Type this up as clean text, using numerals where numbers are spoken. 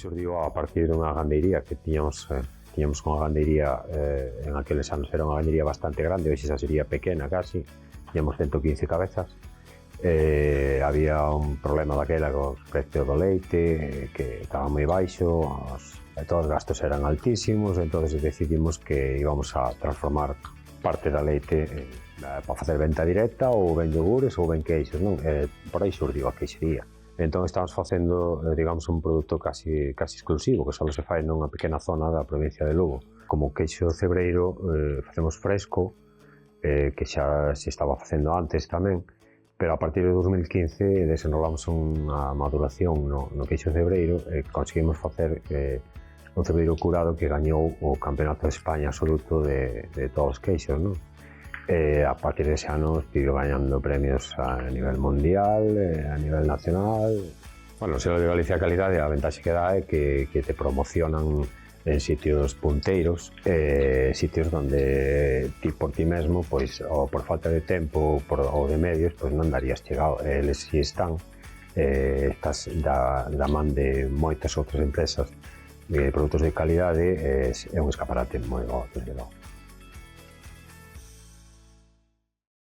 xurdiu a partir dunha gandeiría que tiñamos unha gandeiría, en aqueles anos era unha gandeiría bastante grande, hoxe xa sería pequena casi, tiñamos 115 cabezas. Había un problema daquela co precio do leite, que estaba moi baixo, todos os gastos eran altísimos, entón decidimos que íbamos a transformar parte da leite para facer venta directa, ou ben yogures ou ben queixos, non? Por aí xurdiu a queixería. Entón estamos facendo, digamos, un produto casi exclusivo, que só se fai nunha pequena zona da provincia de Lugo. Como queixo cebreiro facemos fresco, que xa se estaba facendo antes tamén, pero a partir de 2015 desenrolamos unha maduración no queixo cebreiro e conseguimos facer un cebreiro curado que gañou o Campeonato de España absoluto de todos os queixos, non? A partir dese ano estive gañando premios a nivel mundial, a nivel nacional. Bueno, o selo de Galicia Calidade, a ventaxe que dá é que te promocionan en sitios punteiros, sitios donde ti por ti mesmo, pois, ou por falta de tempo ou de medios, pois non darías chegado. Eles si están, estás da man de moitas outras empresas de produtos de calidade, é un escaparate moi bo, desde logo.